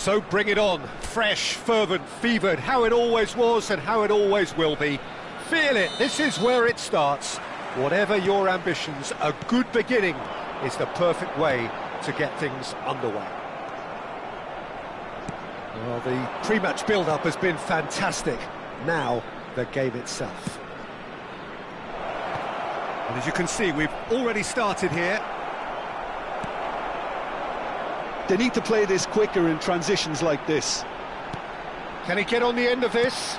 So bring it on, fresh, fervent, fevered, how it always was and how it always will be. Feel it, this is where it starts. Whatever your ambitions, a good beginning is the perfect way to get things underway. Well, the pre-match build-up has been fantastic. Now, the game itself. And as you can see, we've already started here. They need to play this quicker in transitions like this. Can he get on the end of this?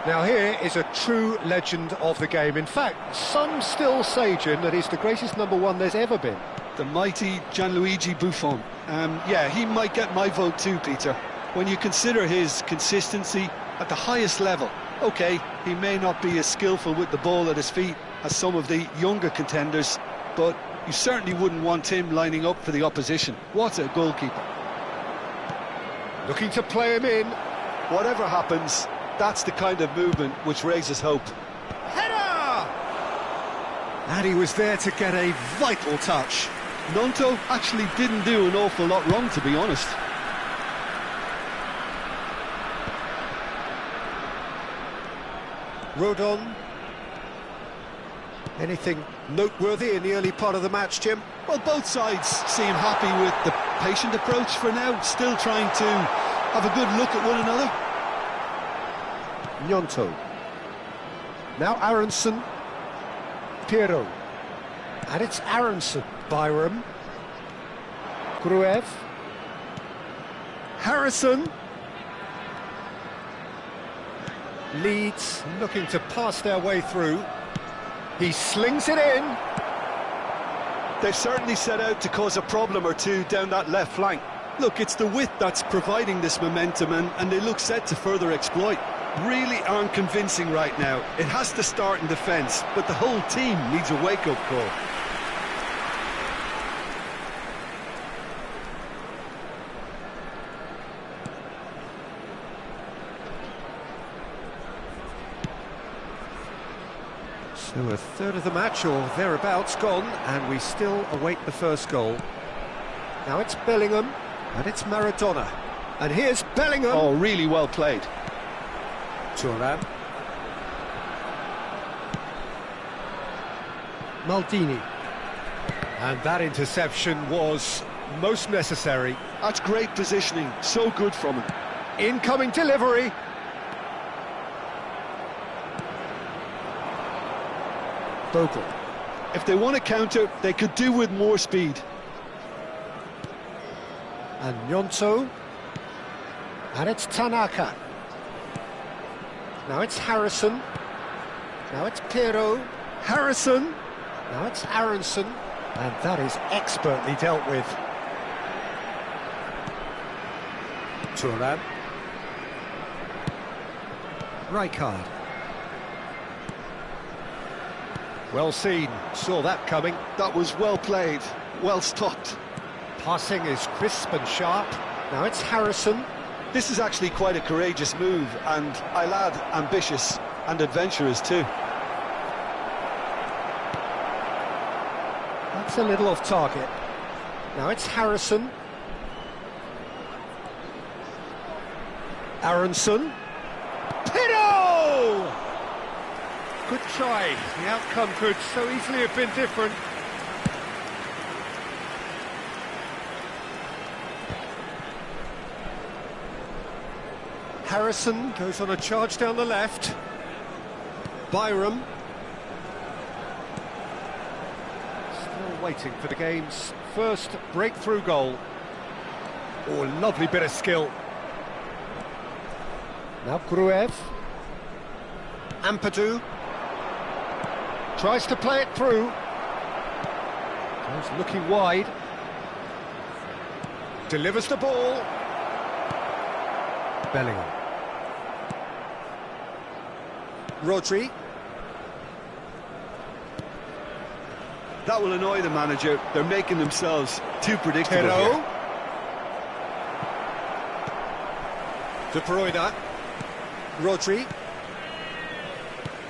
Now here is a true legend of the game. In fact, some still say, Jim, that he's the greatest number one there's ever been. The mighty Gianluigi Buffon. Yeah, he might get my vote too, Peter. When you consider his consistency at the highest level. Okay, he may not be as skillful with the ball at his feet as some of the younger contenders, but you certainly wouldn't want him lining up for the opposition. What a goalkeeper. Looking to play him in. Whatever happens, that's the kind of movement which raises hope. Header! And he was there to get a vital touch. Gnonto actually didn't do an awful lot wrong, to be honest. Rodon. Anything noteworthy in the early part of the match, Jim? Well, both sides seem happy with the patient approach for now, still trying to have a good look at one another. Gnonto. Now Aronson. Piero. And it's Aronson. Byram. Gruev. Harrison. Leeds looking to pass their way through. He slings it in. They've certainly set out to cause a problem or two down that left flank. Look, it's the width that's providing this momentum, and they look set to further exploit. Really aren't convincing right now. It has to start in defence, but the whole team needs a wake-up call. So a third of the match, or thereabouts, gone, and we still await the first goal. Now it's Bellingham, and it's Maradona. And here's Bellingham. Oh, really well played. Thuram. Maldini. And that interception was most necessary. That's great positioning, so good from him. Incoming delivery. Bogle. If they want to counter, they could do with more speed. And Gnonto. And it's Tanaka. Now it's Harrison. Now it's Piero. Harrison. Now it's Aronson. And that is expertly dealt with. Thuram. Rijkaard. Well seen, saw that coming. That was well played, well stopped. Passing is crisp and sharp. Now it's Harrison. This is actually quite a courageous move, and I'll add ambitious and adventurous too. That's a little off target. Now it's Harrison. Aronson. Piero! Good try. The outcome could so easily have been different. Harrison goes on a charge down the left. Byram. Still waiting for the game's first breakthrough goal. Oh, lovely bit of skill. Now Gruev. Ampadu. Tries to play it through. Goes looking wide. Delivers the ball. Bellingham. Rodri. That will annoy the manager. They're making themselves too predictable Piero. here. De Bruyne. Rodri.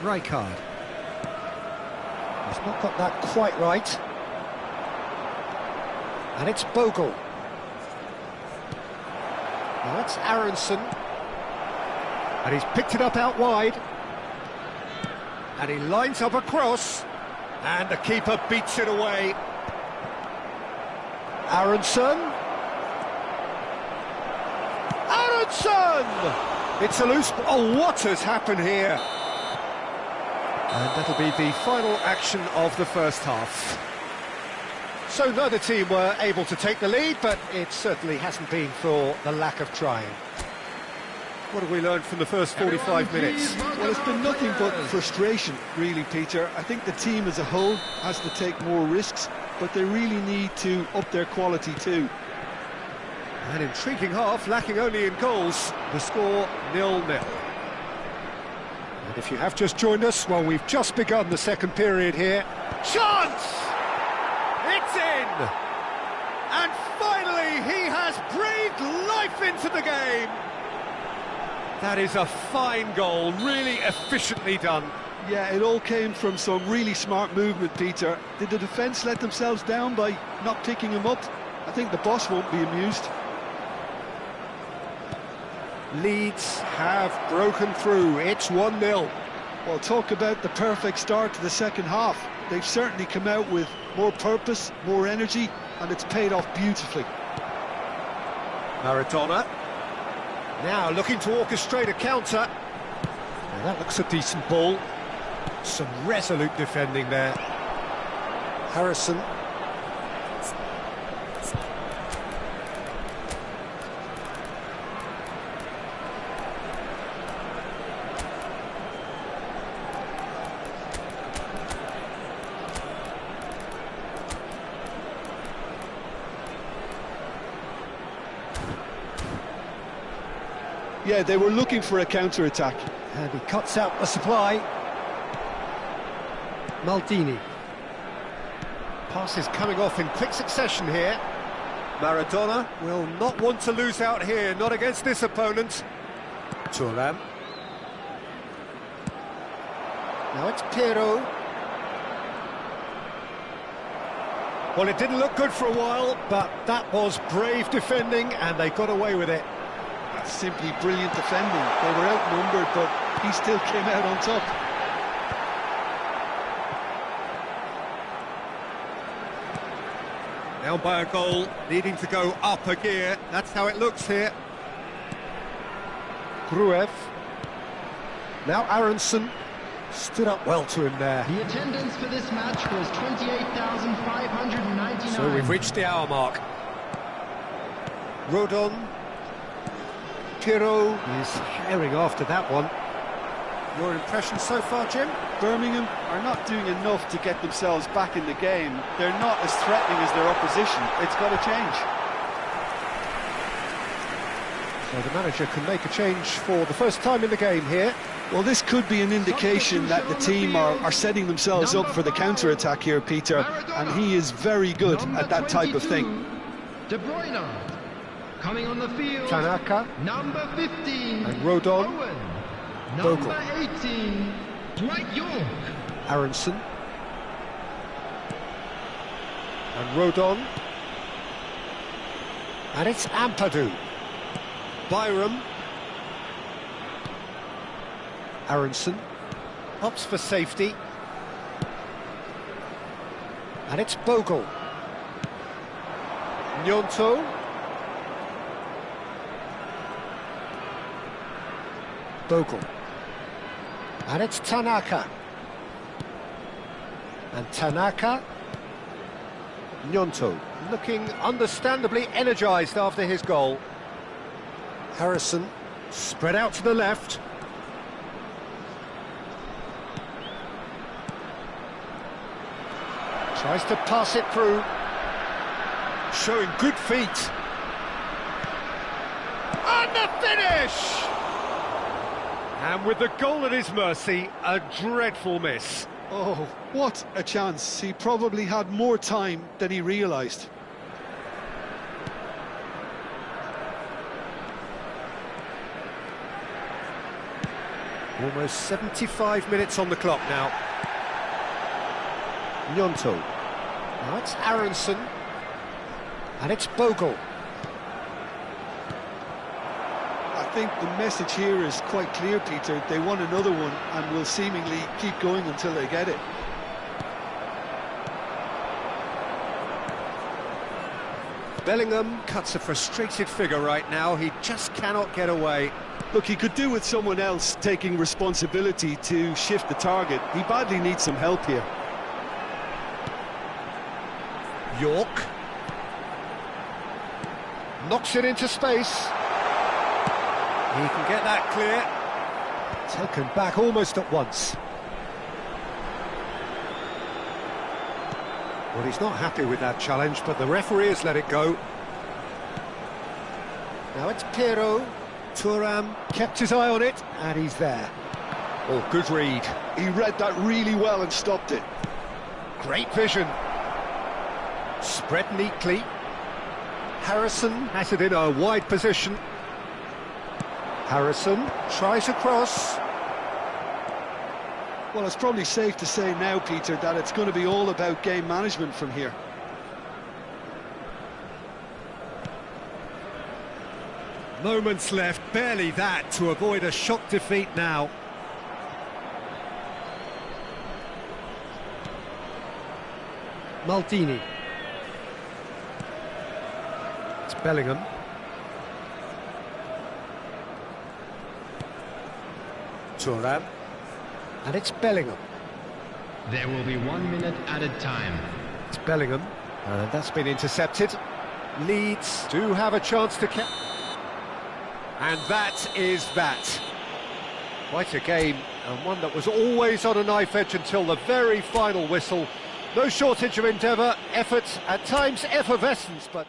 Rijkaard. He's not got that quite right. And it's Bogle. Now that's Aronson. And he's picked it up out wide. And he lines up a cross. And the keeper beats it away. Aronson. Aronson! It's a loose... Oh, what has happened here? And that'll be the final action of the first half. So neither team were able to take the lead, but it certainly hasn't been for the lack of trying. What have we learned from the first 45 minutes? Well, it's been nothing but frustration, really, Peter. I think the team as a whole has to take more risks, but they really need to up their quality too. An intriguing half, lacking only in goals. The score 0-0. And if you have just joined us, well, we've just begun the second period here. Chance! It's in! And finally, he has breathed life into the game. That is a fine goal, really efficiently done. Yeah, it all came from some really smart movement, Peter. Did the defence let themselves down by not picking him up? I think the boss won't be amused. Leeds have broken through. It's 1-0. Well, talk about the perfect start to the second half. They've certainly come out with more purpose, more energy, and it's paid off beautifully. Maradona. Now looking to orchestrate a counter. Now that looks a decent ball. Some resolute defending there. Harrison. Yeah, they were looking for a counter-attack. And he cuts out the supply. Maldini. Passes coming off in quick succession here. Maradona will not want to lose out here, not against this opponent. Thuram. Now it's Pirro. Well, it didn't look good for a while, but that was brave defending, and they got away with it. That's simply brilliant defending. They were outnumbered, but he still came out on top. Down by a goal, needing to go up a gear. That's how it looks here. Gruev. Now Aronson. Stood up well to him there. The attendance for this match was 28,599. So we've reached the hour mark. Rodon. Pirro is herring after that one. Your impression so far, Jim? Birmingham are not doing enough to get themselves back in the game. They're not as threatening as their opposition. It's got to change. So the manager can make a change for the first time in the game here. Well, this could be an indication that the team are setting themselves up for the counter-attack here, Peter, and he is very good at that type of thing. De Bruyne. Coming on the field, Tanaka. number 15, And Rodon. Owen. Bogle. Number 18, Dwight York. Aronson. And Rodon. And it's Ampadu. Byram. Aronson. Opts for safety. And it's Bogle. Gnonto. Bogle. And it's Tanaka. And Tanaka. Gnonto, looking understandably energised after his goal. Harrison, spread out to the left. Tries to pass it through. Showing good feet. And the finish! And with the goal at his mercy, a dreadful miss. Oh, what a chance. He probably had more time than he realised. Almost 75 minutes on the clock now. Gnonto. Now it's Aronson. And it's Bogle. think the message here is quite clear, Peter. They want another one and will seemingly keep going until they get it. Bellingham cuts a frustrated figure right now. He just cannot get away. Look, he could do with someone else taking responsibility to shift the target. He badly needs some help here. York knocks it into space. He can get that clear. Taken back almost at once. Well, he's not happy with that challenge, but the referee has let it go. Now it's Pirro. Thuram kept his eye on it, and he's there. Oh, good read. He read that really well and stopped it. Great vision. Spread neatly. Harrison has it in a wide position. Harrison tries a cross. Well, it's probably safe to say now, Peter, that it's going to be all about game management from here. Moments left, barely that, to avoid a shock defeat now. Maldini. It's Bellingham. Thuram. And it's Bellingham. There will be 1 minute added time. It's Bellingham. And that's been intercepted. Leeds do have a chance to catch. And that is that. Quite a game, and one that was always on a knife edge until the very final whistle. No shortage of endeavour, effort, at times effervescence, but...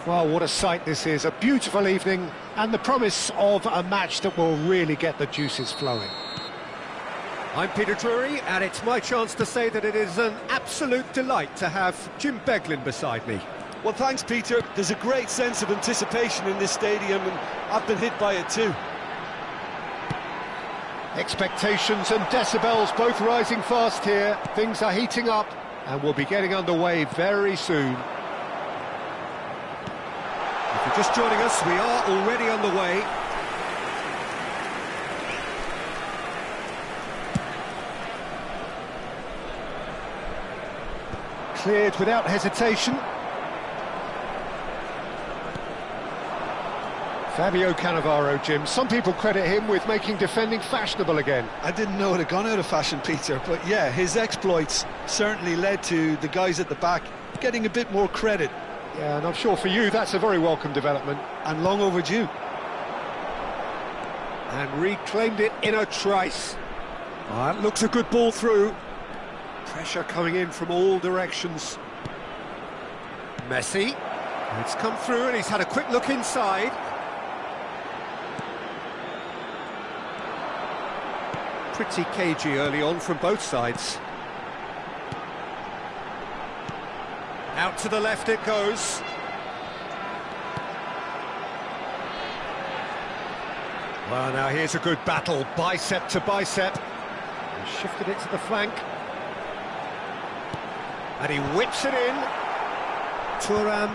Well, what a sight this is, a beautiful evening, and the promise of a match that will really get the juices flowing. I'm Peter Drury, and it's my chance to say that it is an absolute delight to have Jim Beglin beside me. Well, thanks, Peter. There's a great sense of anticipation in this stadium, and I've been hit by it too. Expectations and decibels both rising fast here. Things are heating up, and we'll be getting underway very soon. If you're just joining us, we are already underway. Cleared without hesitation. Fabio Cannavaro, Jim. Some people credit him with making defending fashionable again. I didn't know it had gone out of fashion, Peter, but yeah, his exploits certainly led to the guys at the back getting a bit more credit. Yeah, and I'm sure for you that's a very welcome development. And long overdue. And reclaimed it in a trice. That looks a good ball through. Pressure coming in from all directions. Messi. It's come through and he's had a quick look inside. Pretty cagey early on from both sides. Out to the left it goes. Well, now here's a good battle, bicep to bicep. He shifted it to the flank. And he whips it in. Thuram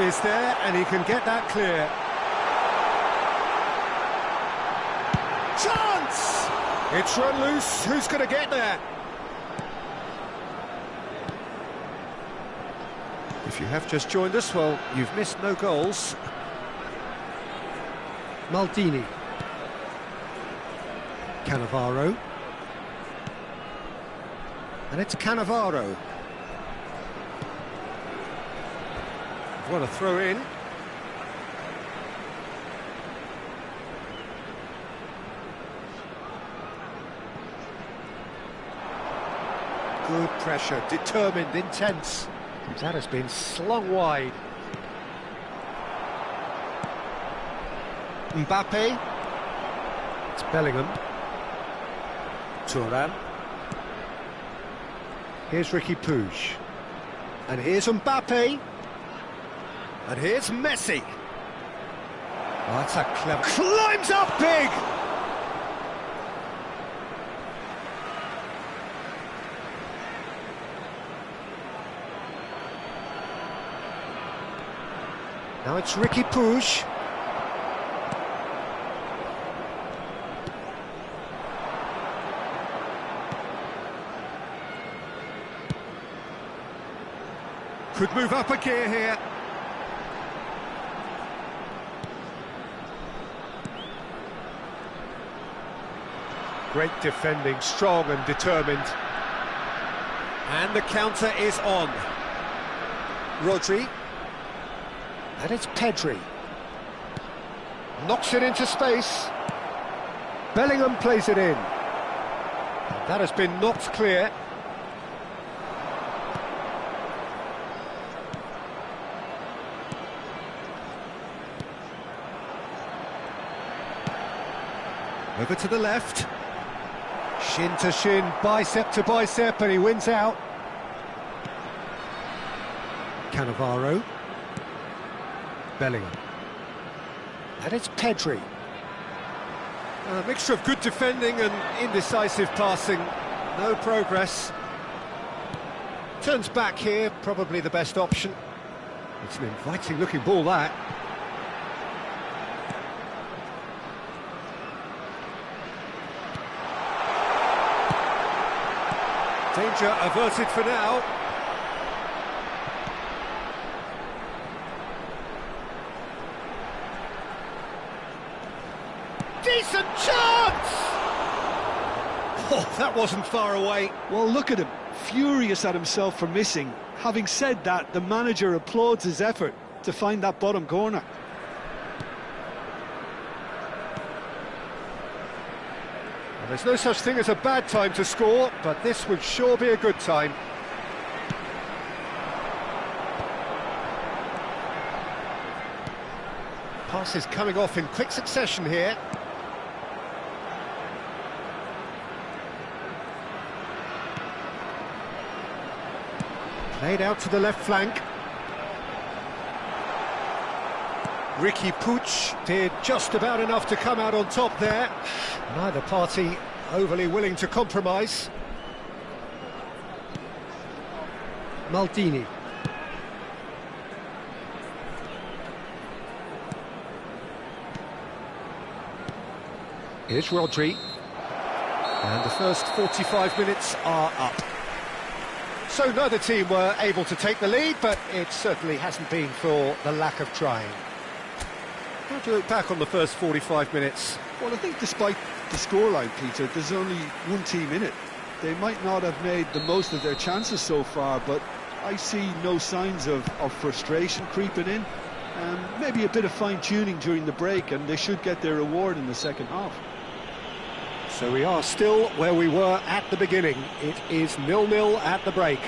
is there, and he can get that clear. Chance! It's run loose. Who's going to get there? If you have just joined us, well, you've missed no goals. Maldini. Cannavaro. And it's Cannavaro. What a throw in. Good pressure, determined, intense. That has been slung wide. Mbappe. It's Bellingham. Thuram. Here's Ricky Puig. And here's Mbappe. And here's Messi. Oh, that's a clever... Climbs up big! Now it's Ricky Puig. Could move up a gear here. Great defending, strong and determined. And the counter is on. Rodri. And it's Pedri. Knocks it into space. Bellingham plays it in. And that has been knocked clear. Over to the left. Shin to shin, bicep to bicep, and he wins out. Cannavaro. Bellingham. And it's Pedri. A mixture of good defending and indecisive passing. No progress. Turns back here, probably the best option. It's an inviting looking ball, that. Danger averted for now. Decent chance! Oh, that wasn't far away. Well, look at him, furious at himself for missing. Having said that, the manager applauds his effort to find that bottom corner. Well, there's no such thing as a bad time to score, but this would sure be a good time. Passes coming off in quick succession here. Played out to the left flank. Ricky Puig did just about enough to come out on top there. Neither party overly willing to compromise. Maldini. Here's Rodri. And the first 45 minutes are up. So neither team were able to take the lead, but it certainly hasn't been for the lack of trying. How do you look back on the first 45 minutes? Well, I think despite the scoreline, Peter, there's only one team in it. They might not have made the most of their chances so far, but I see no signs of frustration creeping in. Maybe a bit of fine-tuning during the break, and they should get their reward in the second half. So we are still where we were at the beginning. It is 0-0 at the break.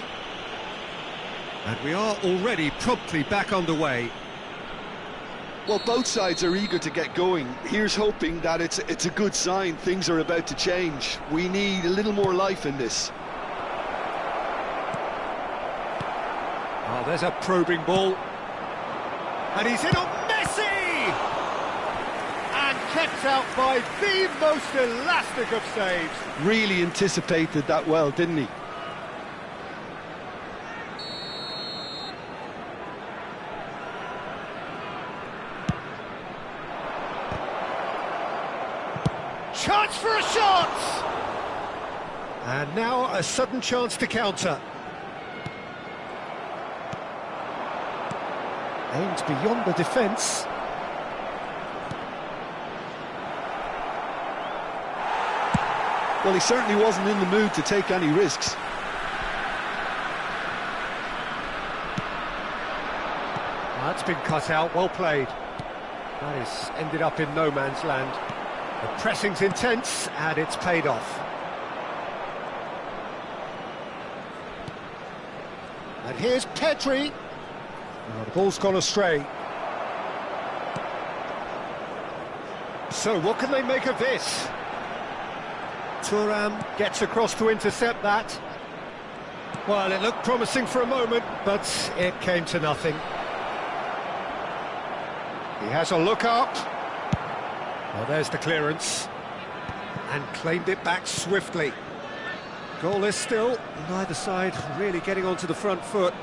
And we are already promptly back underway. Well, both sides are eager to get going. Here's hoping that it's a good sign. Things are about to change. We need a little more life in this. Oh, there's a probing ball. And he's in on Messi! And kept out by the most elastic of saves. Really anticipated that well, didn't he? Chance for a shot! And now a sudden chance to counter. Aimed beyond the defence. Well, he certainly wasn't in the mood to take any risks. That's been cut out, well played. That is ended up in no man's land. The pressing's intense, and it's paid off. And here's Pedri. Oh, the ball's gone astray. So what can they make of this? Thuram gets across to intercept that. Well, it looked promising for a moment, but it came to nothing. He has a look up. Well, there's the clearance. And claimed it back swiftly. Goalless still, neither side really getting onto the front foot.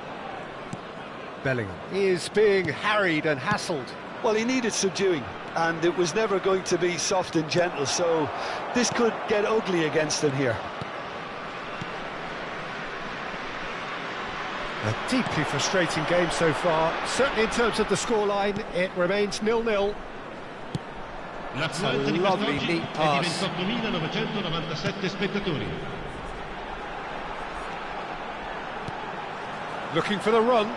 Bellingham is being harried and hassled. Well, he needed subduing, and it was never going to be soft and gentle, so this could get ugly against him here. A deeply frustrating game so far. Certainly in terms of the scoreline, it remains 0-0. That's a lovely, neat pass. 28.997 spettatori. Looking for the run.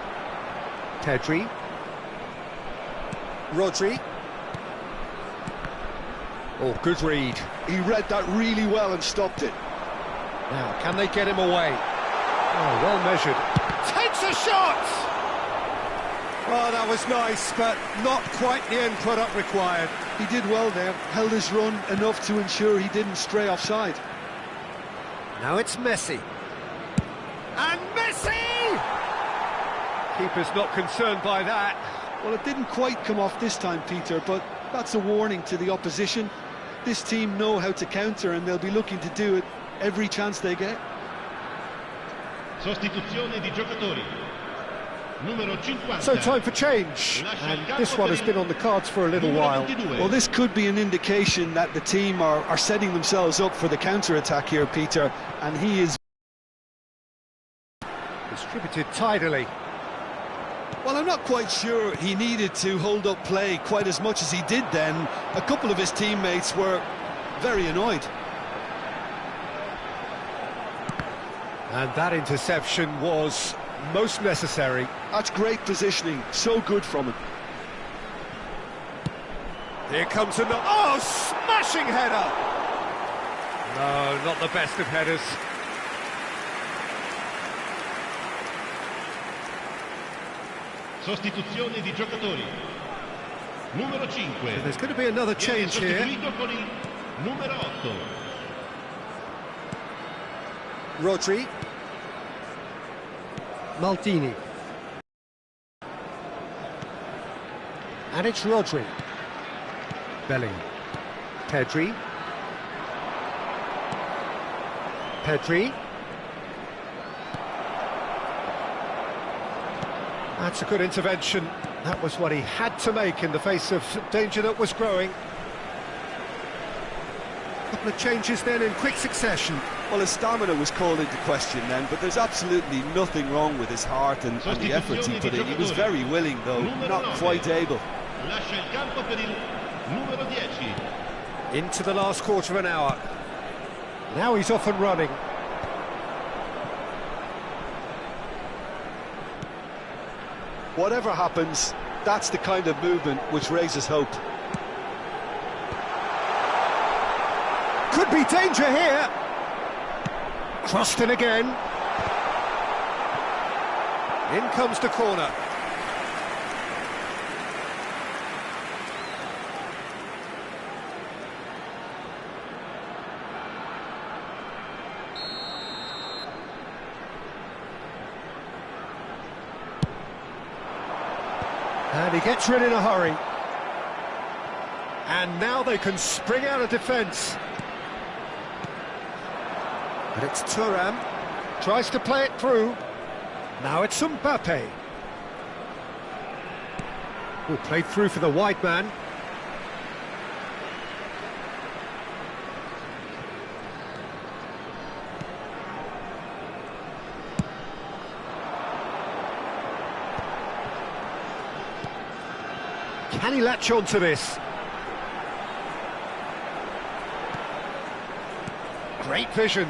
Pedri. Rodri. Oh, good read. He read that really well and stopped it. Now, can they get him away? Oh, well measured. Takes a shot! Well, that was nice, but not quite the end product required. He did well there, held his run enough to ensure he didn't stray offside. Now it's Messi. And Messi! Keeper's not concerned by that. Well, it didn't quite come off this time, Peter, but that's a warning to the opposition. This team know how to counter, and they'll be looking to do it every chance they get. Sostituzione di giocatori. Numero 50. So time for change, and this one has been on the cards for a little while. Well, this could be an indication that the team are setting themselves up for the counter-attack here, Peter, and he is distributed tidily. Well, I'm not quite sure he needed to hold up play quite as much as he did then. A couple of his teammates were very annoyed. And that interception was most necessary. That's great positioning, so good from him. Here comes another... Oh, smashing header! No, not the best of headers. Sostituzione di giocatori. Numero 5. So there's going to be another change here. Con il numero 8. Rodri. Maldini. And it's Rodri. Bellingham. Pedri. Pedri. That's a good intervention. That was what he had to make in the face of danger that was growing. A couple of changes then in quick succession. Well, his stamina was called into question then, but there's absolutely nothing wrong with his heart and the efforts he put in. He was very willing, though, not quite able. Lascia il campo per il numero 10. Into the last quarter of an hour. Now he's off and running. Whatever happens, that's the kind of movement which raises hope. Could be danger here. Crossed in again. In comes the corner. And he gets rid in a hurry. And now they can spring out of defence. And it's Thuram. Tries to play it through. Now it's Mbappe. Oh, played through for the wide man. Can he latch on to this? Great vision.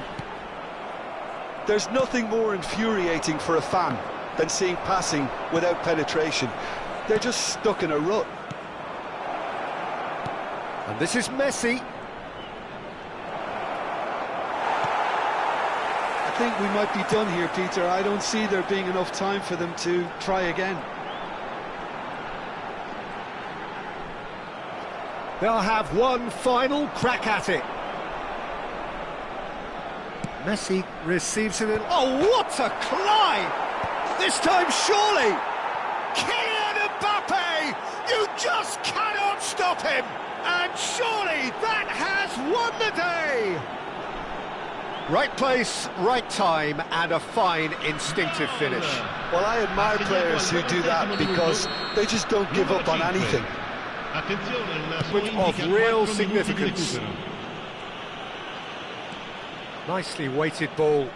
There's nothing more infuriating for a fan than seeing passing without penetration. They're just stuck in a rut. And this is Messi. I think we might be done here, Peter. I don't see there being enough time for them to try again. They'll have one final crack at it. Messi receives it in... Oh, what a climb! This time, surely! Kylian Mbappe! You just cannot stop him! And surely that has won the day! Right place, right time, and a fine instinctive finish. Well, I admire players who do that because they just don't give up on anything. Of real significance. Nicely weighted ball.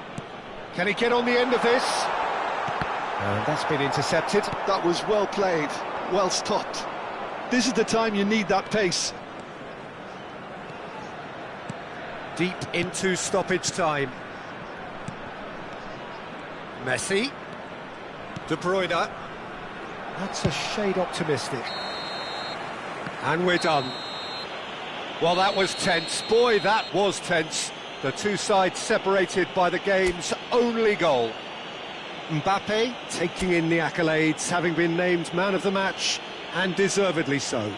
Can he get on the end of this? And that's been intercepted. That was well played, well stopped. This is the time you need that pace. Deep into stoppage time. Messi. De Bruyne. That's a shade optimistic. And we're done. Well, that was tense. Boy, that was tense. The two sides separated by the game's only goal. Mbappe taking in the accolades, having been named man of the match, and deservedly so.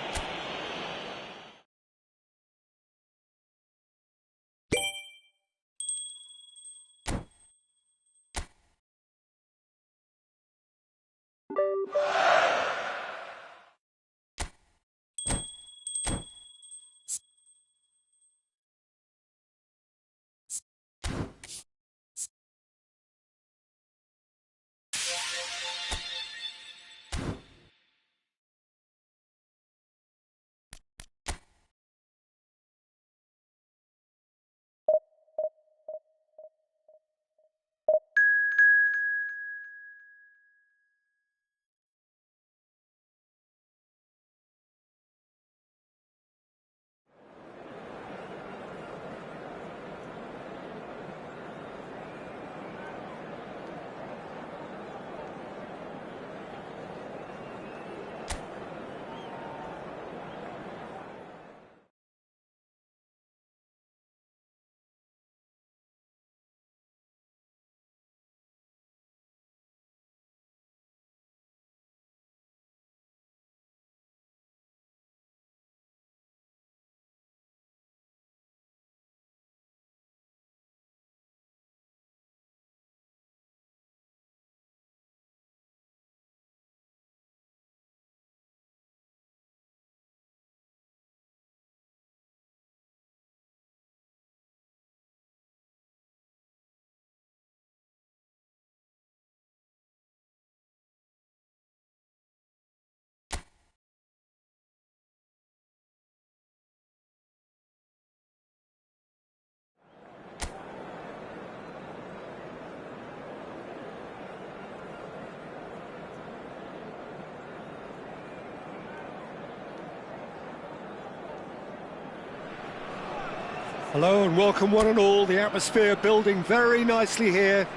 Hello and welcome one and all. The atmosphere building very nicely here.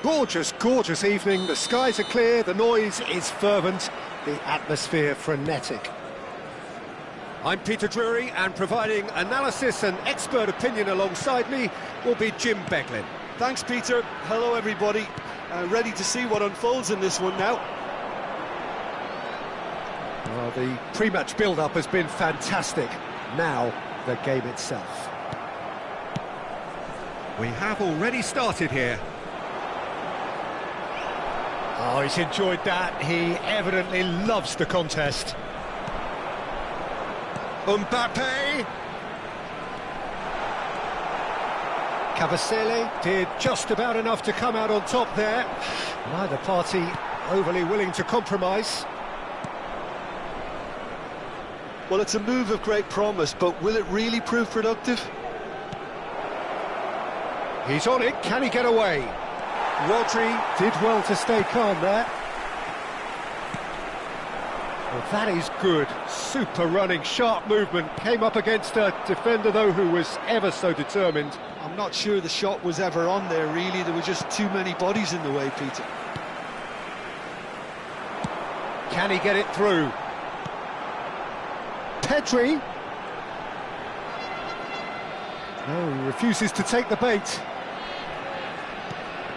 Gorgeous, gorgeous evening. The skies are clear, the noise is fervent, the atmosphere frenetic. I'm Peter Drury, and providing analysis and expert opinion alongside me will be Jim Beglin. Thanks, Peter. Hello, everybody. Ready to see what unfolds in this one now. Well, the pre-match build-up has been fantastic. Now, the game itself. We have already started here. Oh, he's enjoyed that. He evidently loves the contest. Mbappe. Cavasele did just about enough to come out on top there. Neither party overly willing to compromise. Well, it's a move of great promise, but will it really prove productive? He's on it, can he get away? Rodri did well to stay calm there. Well, that is good. Super running, sharp movement. Came up against a defender, though, who was ever so determined. I'm not sure the shot was ever on there, really. There were just too many bodies in the way, Peter. Can he get it through? Pedri. No, he refuses to take the bait.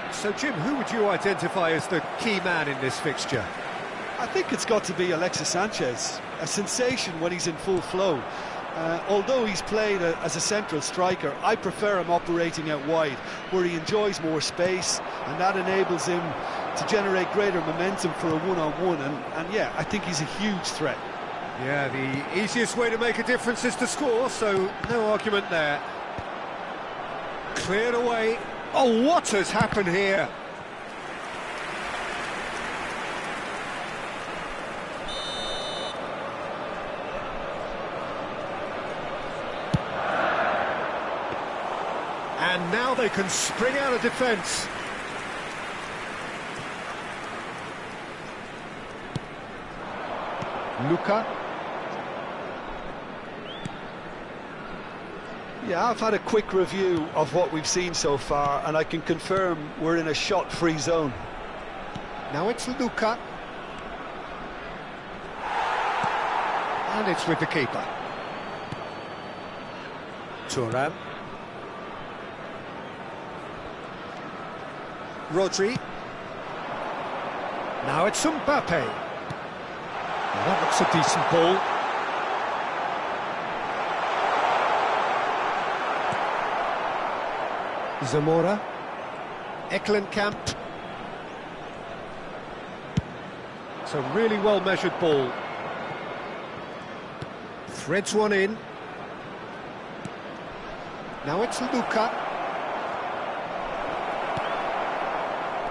So, Jim, who would you identify as the key man in this fixture? I think it's got to be Alexis Sanchez, a sensation when he's in full flow. Although he's played as a central striker, I prefer him operating out wide, where he enjoys more space, and that enables him to generate greater momentum for a one-on-one, and yeah, I think he's a huge threat. Yeah, the easiest way to make a difference is to score, so no argument there. Cleared away. Oh, what has happened here? And now they can spring out of defence. Luka. Yeah, I've had a quick review of what we've seen so far, and I can confirm we're in a shot-free zone. Now it's Luka. And it's with the keeper. Thuram. Rodri. Now it's Mbappe. Well, that looks a decent ball. Zamora. Eklenkamp. It's a really well-measured ball. Threads one in. Now it's Luka.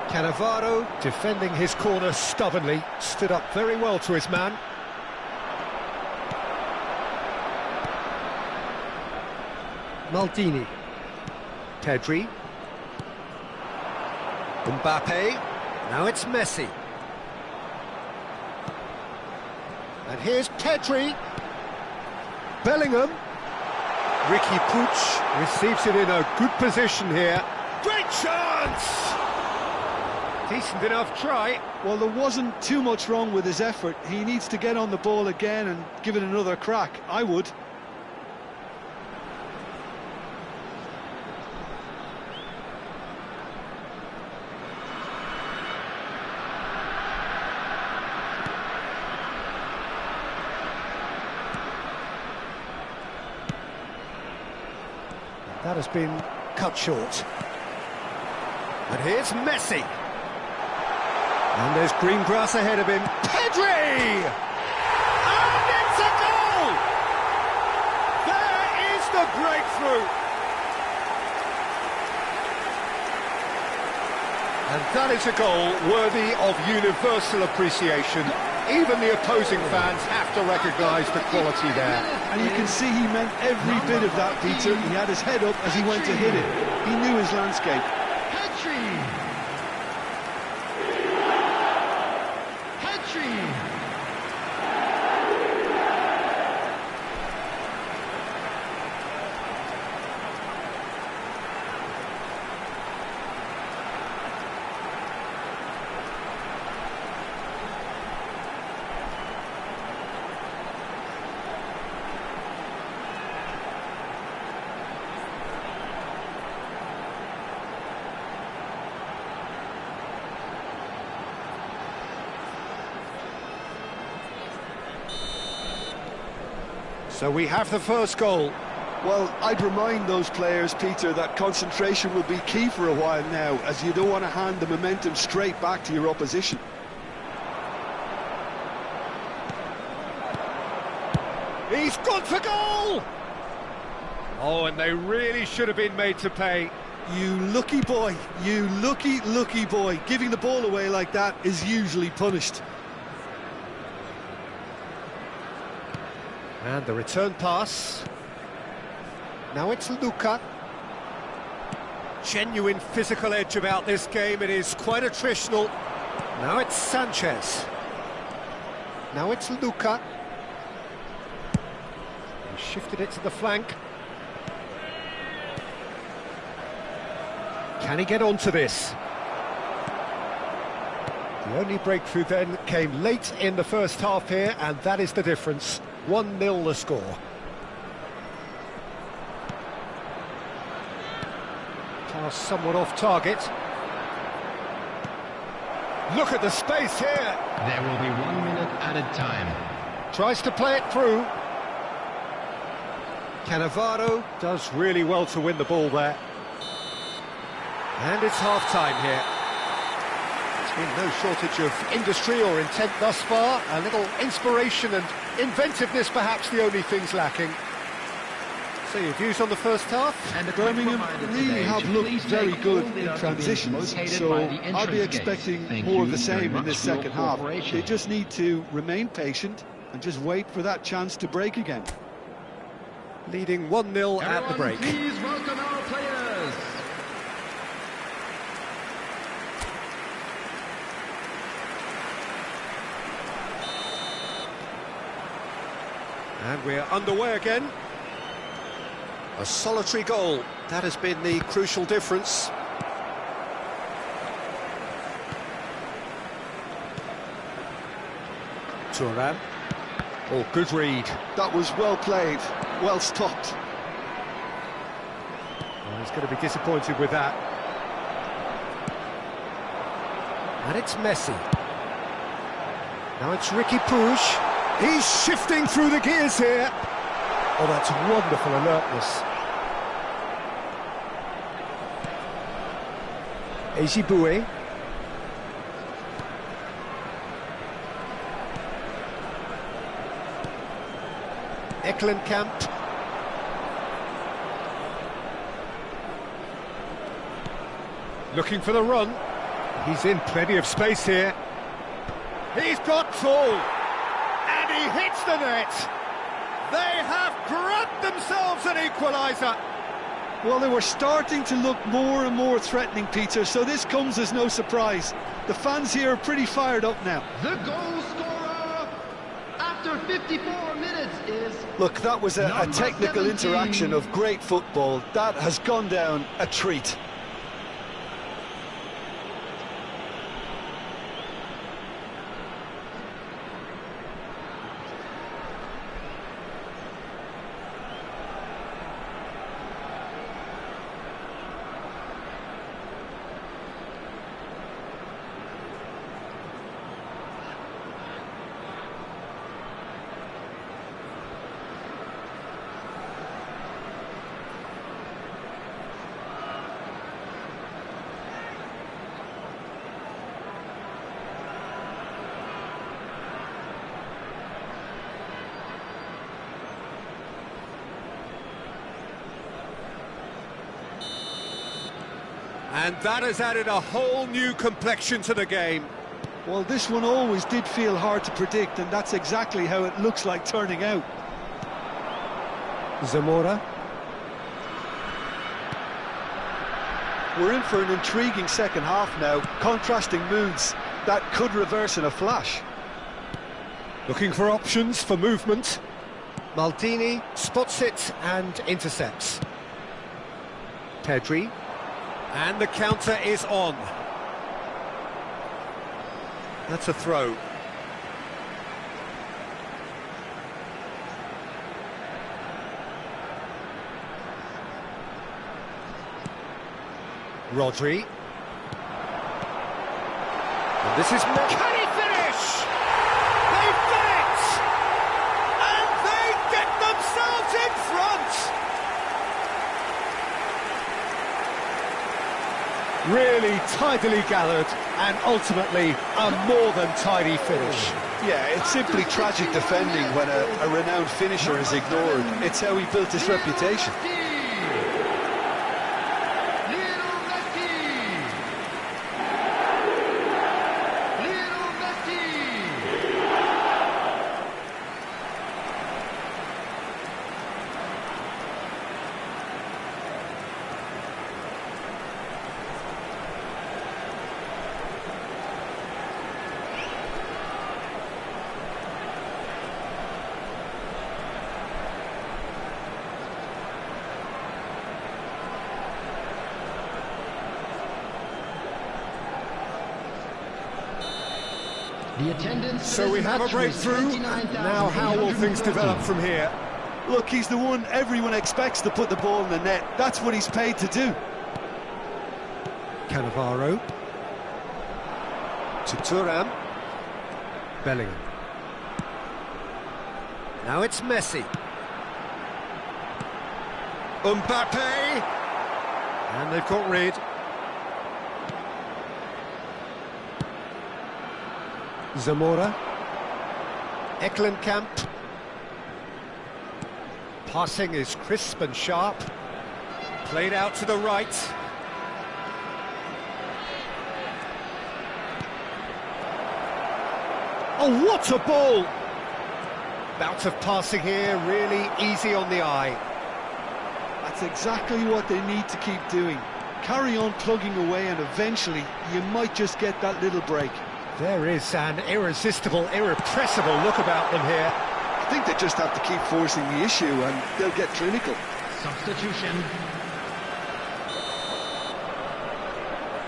Cannavaro defending his corner stubbornly, stood up very well to his man. Maldini. Pedri. Mbappe. Now it's Messi. And here's Pedri. Bellingham. Ricky Puig receives it in a good position here. Great chance! Decent enough try. Well, there wasn't too much wrong with his effort. He needs to get on the ball again and give it another crack. I would. That has been cut short. And here's Messi. And there's green grass ahead of him. Pedri! And it's a goal! There is the breakthrough. And that is a goal worthy of universal appreciation. Even the opposing fans have to recognise the quality there. And you can see he meant every bit of that, Peter. He had his head up as he went to hit it. He knew his landscape. So we have the first goal. Well, I'd remind those players, Peter, that concentration will be key for a while now, as you don't want to hand the momentum straight back to your opposition. He's gone for goal! Oh, and they really should have been made to pay. You lucky boy, you lucky boy. Giving the ball away like that is usually punished. And the return pass. Now it's Luka. Genuine physical edge about this game. It is quite attritional. Now it's Sanchez. Now it's Luka. He shifted it to the flank. Can he get onto this? The only breakthrough then came late in the first half here, and that is the difference. 1-0 the score. Pass somewhat off target. Look at the space here. There will be 1 minute added time. Tries to play it through. Cannavaro does really well to win the ball there. And it's half-time here. There's been no shortage of industry or intent thus far. A little inspiration and inventiveness, perhaps the only things lacking. So your views on the first half? And Birmingham really have looked very good in transitions, so I'll be expecting more of the same in this second half. They just need to remain patient and just wait for that chance to break again. Leading 1-0 at the break. Please welcome our players. And we're underway again. A solitary goal. That has been the crucial difference. Turan. Oh, good read. That was well played, well stopped. Well, he's going to be disappointed with that. And it's Messi. Now it's Ricky Puig. He's shifting through the gears here. Oh, that's wonderful alertness. Ejibue. Eklenkamp. Looking for the run. He's in plenty of space here. He's got full. And he hits the net. They have grabbed themselves an equaliser. Well, they were starting to look more and more threatening, Peter, so this comes as no surprise. The fans here are pretty fired up now. The goal scorer after 54 minutes is... Look, that was a technical 17. interaction of great football. That has gone down a treat. And that has added a whole new complexion to the game. Well, this one always did feel hard to predict, and that's exactly how it looks like turning out. Zamora. We're in for an intriguing second half now, contrasting moods that could reverse in a flash. Looking for options for movement. Maldini spots it and intercepts. Pedri. And the counter is on. That's a throw. Rodri. And this is... Can he finish? They've done it! And they get themselves Really tidily gathered, and ultimately a more than tidy finish. Yeah, it's simply tragic defending when a renowned finisher is ignored. It's how he built his reputation. So we have a breakthrough. Now how will things develop from here? Look, he's the one everyone expects to put the ball in the net. That's what he's paid to do. Cannavaro. To Thuram. Bellingham. Now it's Messi. Mbappe. And they've got rid. Zamora. Eklenkamp. Passing is crisp and sharp. Played out to the right. Oh, what a ball! Bout of passing here, really easy on the eye. That's exactly what they need to keep doing. Carry on plugging away and eventually you might just get that little break. There is an irresistible, irrepressible look about them here. I think they just have to keep forcing the issue and they'll get clinical. Substitution.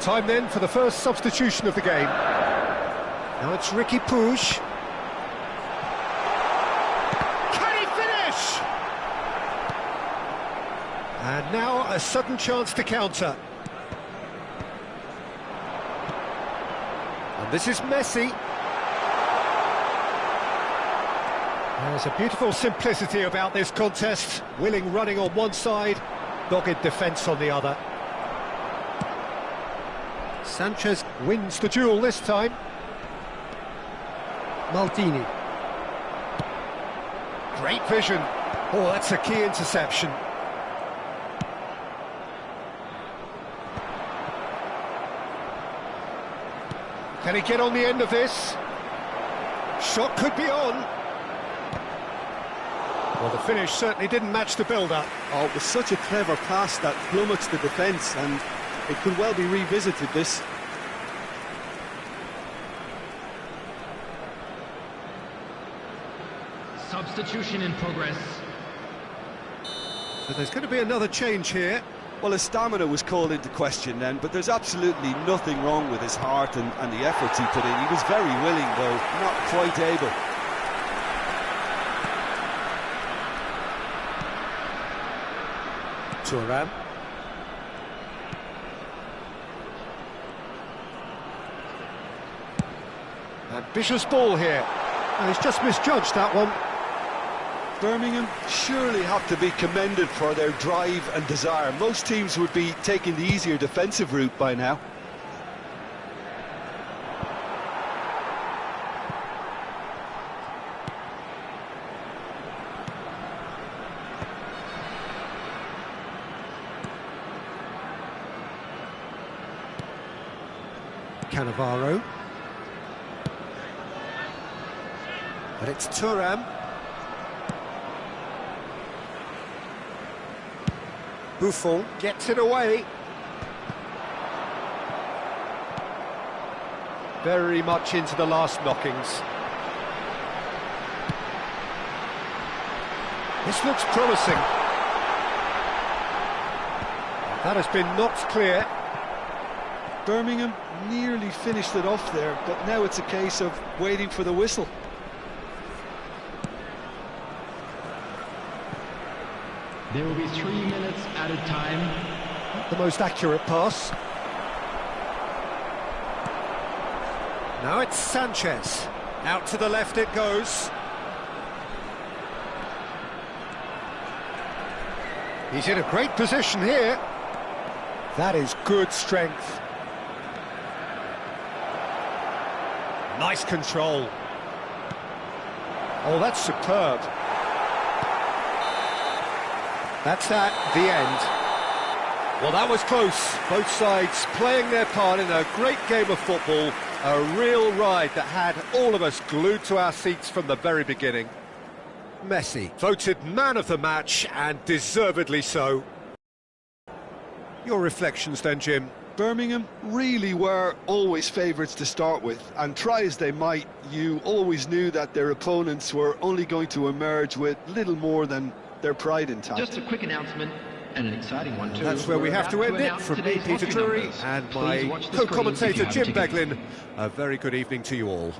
Time then for the first substitution of the game. Now it's Ricky Puig. Can he finish? And now a sudden chance to counter. And this is Messi. There's a beautiful simplicity about this contest. Willing running on one side, dogged defence on the other. Sanchez wins the duel this time. Maldini. Great vision. Oh, that's a key interception. Can he get on the end of this? Shot could be on. Well, the finish certainly didn't match the build-up. Oh, it was such a clever pass that flummoxed the defence, and it could well be revisited, this. Substitution in progress. So there's going to be another change here. Well, his stamina was called into question then, but there's absolutely nothing wrong with his heart and the efforts he put in. He was very willing, though, not quite able. Thuram. Ambitious ball here. And he's just misjudged that one. Birmingham surely have to be commended for their drive and desire. Most teams would be taking the easier defensive route by now. Cannavaro. But it's Thuram. Buffon gets it away. Very much into the last knockings. This looks promising. That has been knocked clear. Birmingham nearly finished it off there, but now it's a case of waiting for the whistle. There will be 3 minutes at a time. The most accurate pass. Now it's Sanchez. Out to the left it goes. He's in a great position here. That is good strength. Nice control. Oh, that's superb. That's at the end. Well, that was close. Both sides playing their part in a great game of football. A real ride that had all of us glued to our seats from the very beginning. Messi, voted man of the match, and deservedly so. Your reflections then, Jim? Birmingham really were always favourites to start with, and try as they might, you always knew that their opponents were only going to emerge with little more than their pride intact. Just a quick announcement, and an exciting one too. That's where we have to end it. From me, Peter Drury, and my co-commentator Jim Beglin. A very good evening to you all.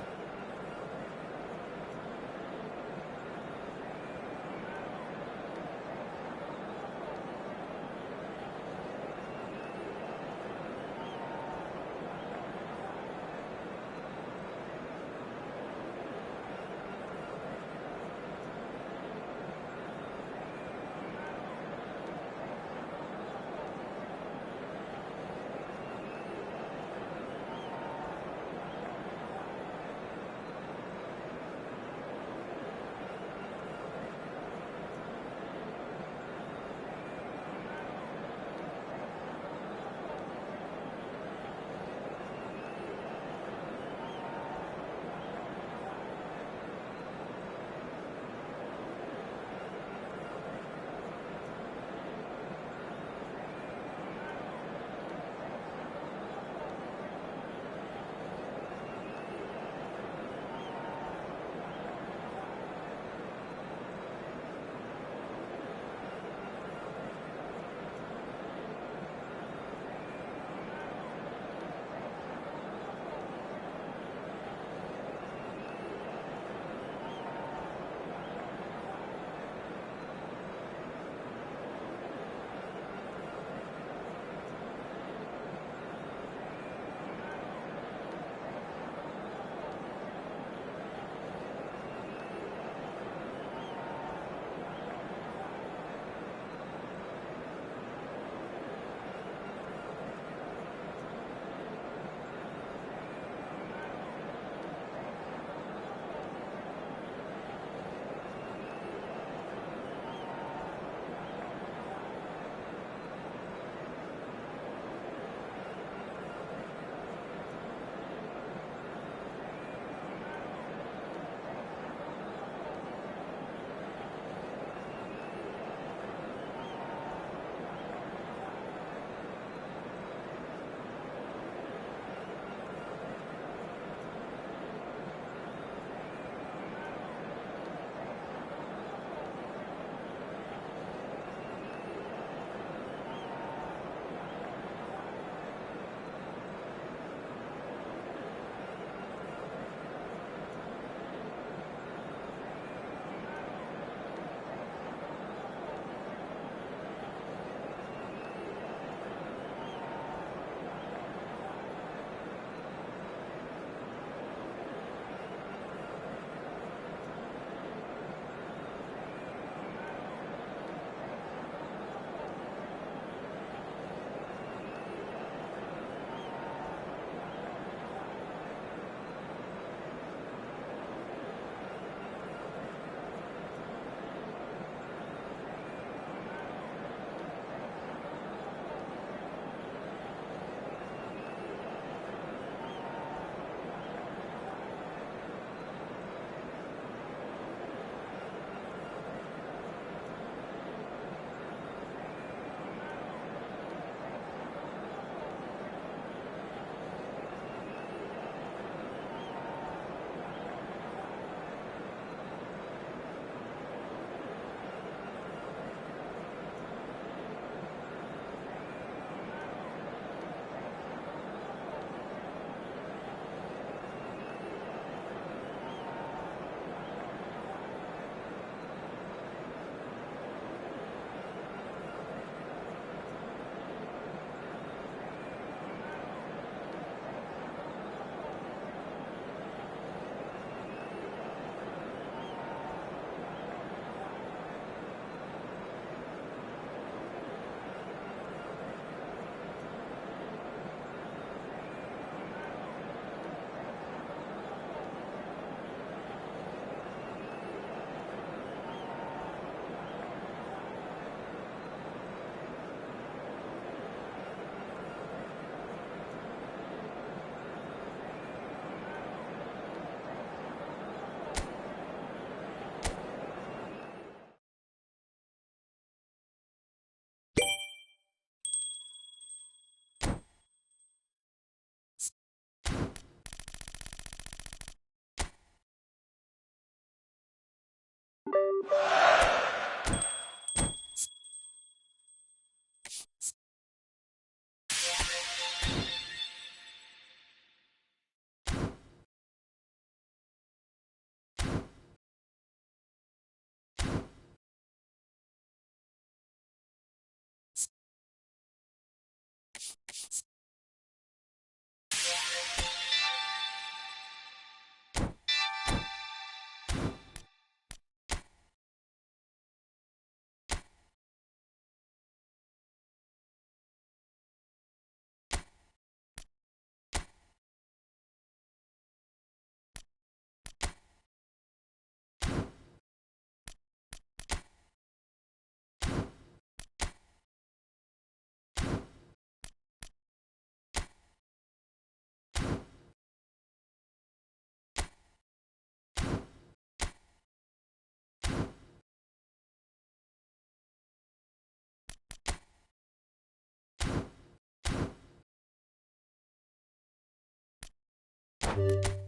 You